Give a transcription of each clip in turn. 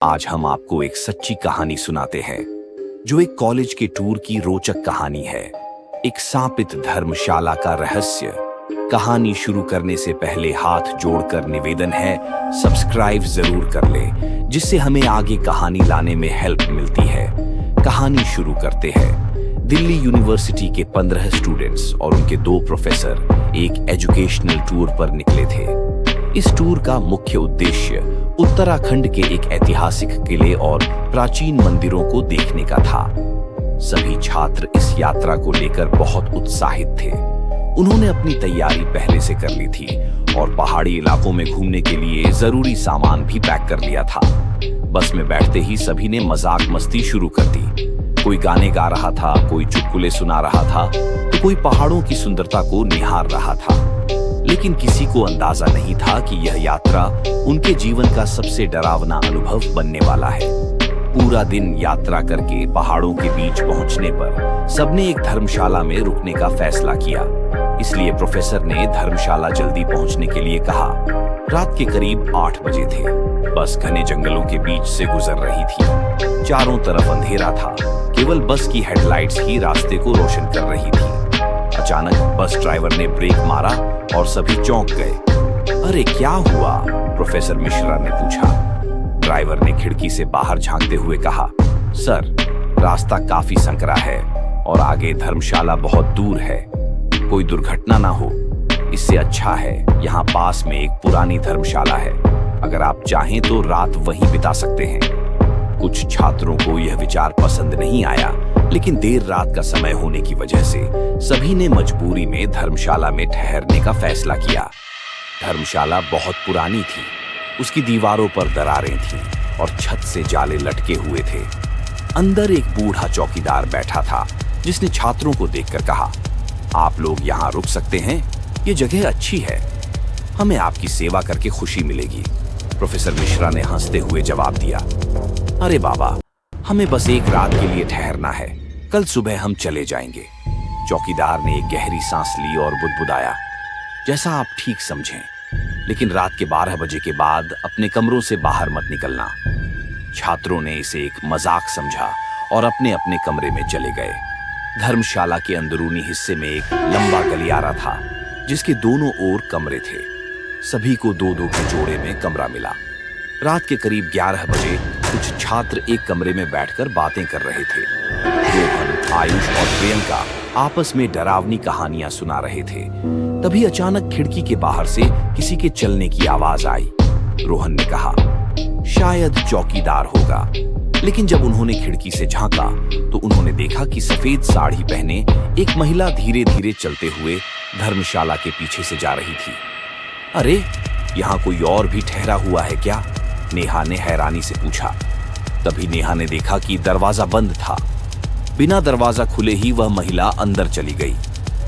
आज हम आपको एक सच्ची कहानी सुनाते हैं जो एक कॉलेज के टूर की रोचक कहानी है। एक स्थापित धर्मशाला का रहस्य। कहानी शुरू करने से पहले हाथ जोड़कर निवेदन है, सब्सक्राइब जरूर कर ले, जिससे हमें आगे कहानी लाने में हेल्प मिलती है। कहानी शुरू करते हैं। दिल्ली यूनिवर्सिटी के 15 स्टूडेंट्स और उनके 2 प्रोफेसर एक एजुकेशनल टूर पर निकले थे। इस टूर का मुख्य उद्देश्य उत्तराखंड के एक ऐतिहासिक किले और प्राचीन मंदिरों को देखने का था। सभी छात्र इस यात्रा को लेकर बहुत उत्साहित थे। उन्होंने अपनी तैयारी पहले से कर ली थी और पहाड़ी इलाकों में घूमने के लिए जरूरी सामान भी पैक कर लिया था। बस में बैठते ही सभी ने मजाक मस्ती शुरू कर दी। कोई गाने गा रहा था, कोई चुटकुले सुना रहा था, तो कोई पहाड़ों की सुंदरता को निहार रहा था। लेकिन किसी को अंदाजा नहीं था कि यह यात्रा उनके जीवन का सबसे डरावना अनुभव बनने वाला है। पूरा दिन यात्रा करके पहाड़ों के बीच पहुंचने पर सबने एक धर्मशाला में रुकने का फैसला किया। इसलिए प्रोफेसर ने धर्मशाला जल्दी पहुंचने के लिए कहा। रात के करीब 8 बजे थे। बस घने जंगलों के बीच से गुजर रही थी। चारों तरफ अंधेरा था, केवल बस की हेडलाइट्स ही रास्ते को रोशन कर रही थी। अचानक बस ड्राइवर ने ब्रेक मारा और सभी चौंक गए। अरे क्या हुआ? प्रोफेसर मिश्रा ने पूछा। ड्राइवर ने खिड़की से बाहर झांकते हुए कहा, सर, रास्ता काफी संकरा है और आगे धर्मशाला बहुत दूर है। कोई दुर्घटना ना हो, इससे अच्छा है यहाँ पास में एक पुरानी धर्मशाला है। अगर आप चाहें तो रात वहीं बिता सकते हैं। कुछ छात्रों को यह विचार पसंद नहीं आया, लेकिन देर रात का समय होने की वजह से सभी ने मजबूरी में धर्मशाला में ठहरने का फैसला किया। धर्मशाला बहुत पुरानी थी। उसकी दीवारों पर दरारें थीं और छत से जाले लटके हुए थे। अंदर एक बूढ़ा चौकीदार बैठा था, जिसने छात्रों को देखकर कहा, आप लोग यहाँ रुक सकते हैं, ये जगह अच्छी है। हमें आपकी सेवा करके खुशी मिलेगी। प्रोफेसर मिश्रा ने हंसते हुए जवाब दिया, अरे बाबा, हमें बस एक रात के लिए ठहरना है, कल सुबह हम चले जाएंगे। चौकीदार ने एक गहरी सांस ली और बुदबुदाया, जैसा आप ठीक समझें, लेकिन रात के 12 बजे के बाद अपने कमरों से बाहर मत निकलना। छात्रों ने इसे एक मजाक समझा और अपने अपने कमरे में चले गए। धर्मशाला के अंदरूनी हिस्से में एक लंबा गलियारा था, जिसके दोनों ओर कमरे थे। सभी को 2-2 के जोड़े में कमरा मिला। रात के करीब 11 बजे कुछ छात्र एक कमरे में बैठकर बातें कर रहे थे। रोहन, आयुष और प्रियंका आपस में डरावनी कहानियां सुना रहे थे। तभी अचानक खिड़की के बाहर से किसी के चलने की आवाज आई। रोहन ने कहा, शायद चौकीदार होगा। लेकिन जब उन्होंने खिड़की से झांका तो उन्होंने देखा कि सफेद साड़ी पहने एक महिला धीरे धीरे चलते हुए धर्मशाला के पीछे से जा रही थी। अरे, यहाँ कोई और भी ठहरा हुआ है क्या? नेहा ने हैरानी से पूछा। तभी नेहा ने देखा कि दरवाजा बंद था। बिना दरवाजा खुले ही वह महिला अंदर चली गई।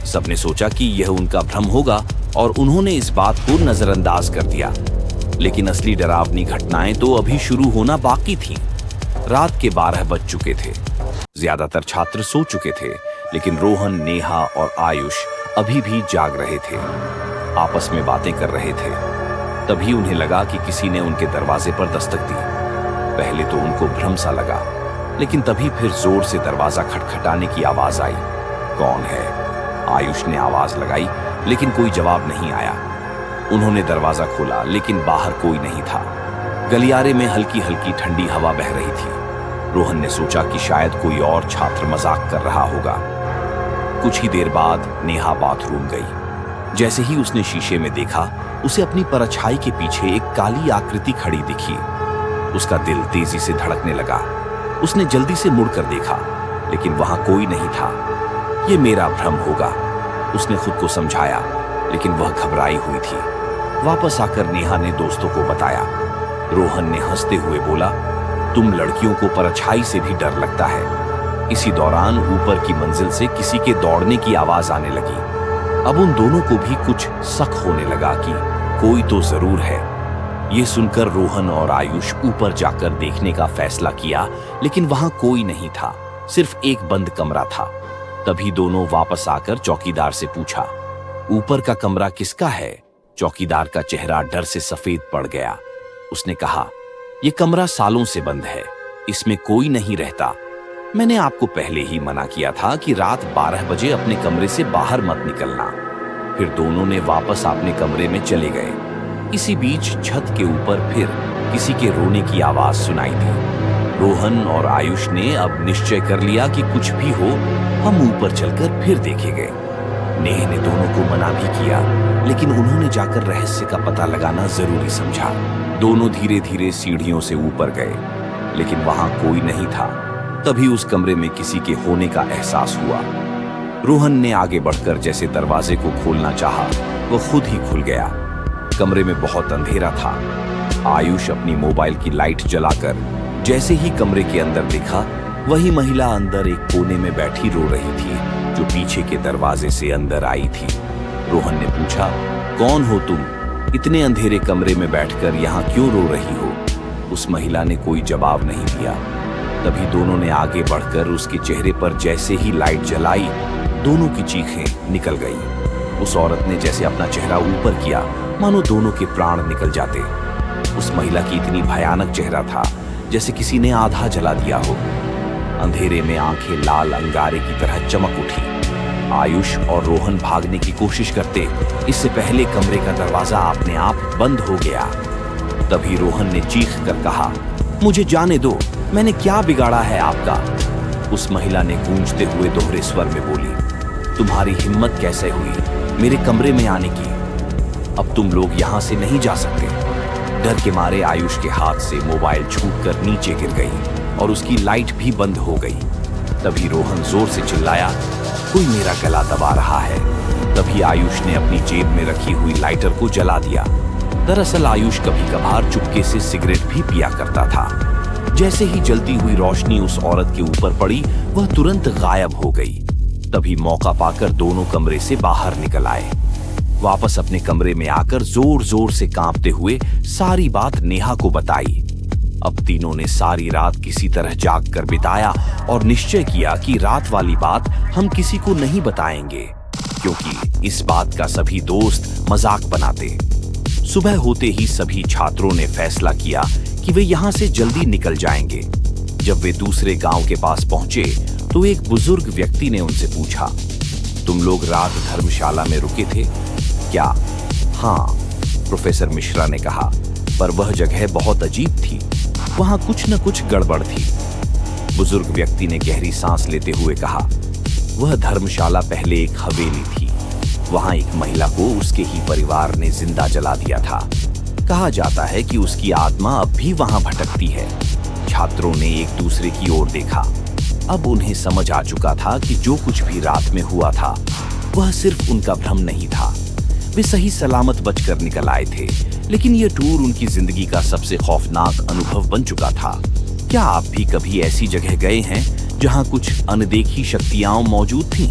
सबने सोचा कि यह उनका भ्रम होगा और उन्होंने इस बात को नजरअंदाज कर दिया। लेकिन असली डरावनी घटनाएं तो अभी शुरू होना बाकी थीं। रात के 12 बज चुके थे। ज्यादातर छात्र सो चुके थे, लेकिन रोहन, नेहा और आयुष अभी भी जाग रहे थे। आपस में बातें कर रहे थे। तभी उन्हें लगा कि किसी ने उनके दरवाजे पर दस्तक दी। पहले तो उनको भ्रम सा लगा, लेकिन तभी फिर जोर से दरवाजा खटखटाने की आवाज आई। कौन है? आयुष ने आवाज लगाई, लेकिन कोई जवाब नहीं आया। उन्होंने दरवाजा खोला, लेकिन बाहर कोई नहीं था। गलियारे में हल्की हल्की ठंडी हवा बह रही थी। रोहन ने सोचा कि शायद कोई और छात्र मजाक कर रहा होगा। कुछ ही देर बाद नेहा बाथरूम गई। जैसे ही उसने शीशे में देखा, उसे अपनी परछाई के पीछे एक काली आकृति खड़ी दिखी। उसका दिल तेजी से धड़कने लगा। उसने जल्दी से मुड़कर देखा, लेकिन वहां कोई नहीं था। ये मेरा भ्रम होगा, उसने खुद को समझाया, लेकिन वह घबराई हुई थी। वापस आकर नेहा ने दोस्तों को बताया। रोहन ने हंसते हुए बोला, तुम लड़कियों को परछाई से भी डर लगता है। इसी दौरान ऊपर की मंजिल से किसी के दौड़ने की आवाज आने लगी। अब उन दोनों को भी कुछ शक होने लगा कि कोई तो जरूर है। ये सुनकर रोहन और आयुष ऊपर जाकर देखने का फैसला किया, लेकिन वहां कोई नहीं था, सिर्फ एक बंद कमरा था। तभी दोनों वापस आकर चौकीदार से पूछा, ऊपर का कमरा किसका है? चौकीदार का चेहरा डर से सफेद पड़ गया। उसने कहा, ये कमरा सालों से बंद है, इसमें कोई नहीं रहता। मैंने आपको पहले ही मना किया था कि रात 12 बजे अपने कमरे से बाहर मत निकलना। फिर दोनों ने वापस अपने कमरे में चले गए। इसी बीच छत के ऊपर फिर किसी के रोने की आवाज सुनाई दी। रोहन और आयुष ने अब निश्चय कर लिया कि कुछ भी हो हम ऊपर चलकर फिर देखेंगे। नेह ने दोनों को मना भी किया, लेकिन उन्होंने जाकर रहस्य का पता लगाना जरूरी समझा। दोनों धीरे धीरे सीढ़ियों से ऊपर गए, लेकिन वहां कोई नहीं था। तभी उस कमरे में किसी के होने का एहसास हुआ। रोहन ने आगे बढ़कर जैसे दरवाजे को खोलना चाहा, वह खुद ही खुल गया। कमरे में बहुत अंधेरा था। आयुष अपनी मोबाइल की लाइट जलाकर जैसे ही कमरे के अंदर देखा, वही महिला अंदर एक कोने में बैठी रो रही थी, जो पीछे के दरवाजे से अंदर आई थी। रोहन ने पूछा, कौन हो तुम? इतने अंधेरे कमरे में बैठकर यहाँ क्यों रो रही हो? उस महिला ने कोई जवाब नहीं दिया। तभी दोनों ने आगे बढ़कर उसके चेहरे पर जैसे ही लाइट जलाई, दोनों की चीखें निकल गई। उस औरत ने जैसे अपना चेहरा ऊपर किया, मानो दोनों के प्राण निकल जाते। उस महिला की इतनी भयानक चेहरा था जैसे किसी ने आधा जला दिया हो। अंधेरे में आंखें लाल अंगारे की तरह चमक उठी। आयुष और रोहन भागने की कोशिश करते, इससे पहले कमरे का दरवाजा अपने आप बंद हो गया। तभी रोहन ने चीख कर कहा, मुझे जाने दो, मैंने क्या बिगाड़ा है आपका? उस महिला ने गूंजते हुए दोहरे स्वर में बोली, तुम्हारी हिम्मत कैसे हुई मेरे कमरे में आने की? अब तुम लोग यहां से नहीं जा सकते। डर के मारे आयुष के हाथ से मोबाइल छूटकर नीचे गिर गई और उसकी लाइट भी बंद हो गई। तभी रोहन जोर से चिल्लाया, कोई मेरा गला दबा रहा है। तभी आयुष ने अपनी जेब में रखी हुई लाइटर को जला दिया। दरअसल आयुष कभी कभार चुपके से सिगरेट भी पिया करता था। जैसे ही जलती हुई रोशनी उस औरत के ऊपर पड़ी, वह तुरंत गायब हो गई। तभी मौका पाकर दोनों कमरे से बाहर निकल आए। वापस अपने कमरे में आकर जोर जोर से कांपते हुए सारी बात नेहा को बताई। अब तीनों ने सारी रात किसी तरह जाग कर बिताया और निश्चय किया कि रात वाली बात हम किसी को नहीं बताएंगे, क्योंकि इस बात का सभी दोस्त मजाक बनाते। सुबह होते ही सभी छात्रों ने फैसला किया कि वे यहाँ से जल्दी निकल जाएंगे। जब वे दूसरे गांव के पास पहुंचे तो एक बुजुर्ग व्यक्ति ने उनसे पूछा, तुम लोग रात धर्मशाला में रुके थे क्या? हाँ, प्रोफेसर मिश्रा ने कहा, पर वह जगह बहुत अजीब थी, वहां कुछ न कुछ गड़बड़ थी। बुजुर्ग व्यक्ति ने गहरी सांस लेते हुए कहा, वह धर्मशाला पहले एक हवेली थी। वहां एक महिला को उसके ही परिवार ने जिंदा जला दिया था। कहा जाता है कि उसकी आत्मा अब भी वहां भटकती है। छात्रों ने एक दूसरे की ओर देखा। अब उन्हें समझ आ चुका था कि जो कुछ भी रात में हुआ था, वह सिर्फ उनका भ्रम नहीं था। वे सही सलामत बचकर निकल आए थे, लेकिन यह टूर उनकी जिंदगी का सबसे खौफनाक अनुभव बन चुका था। क्या आप भी कभी ऐसी जगह गए हैं जहां कुछ अनदेखी शक्तियां मौजूद थीं?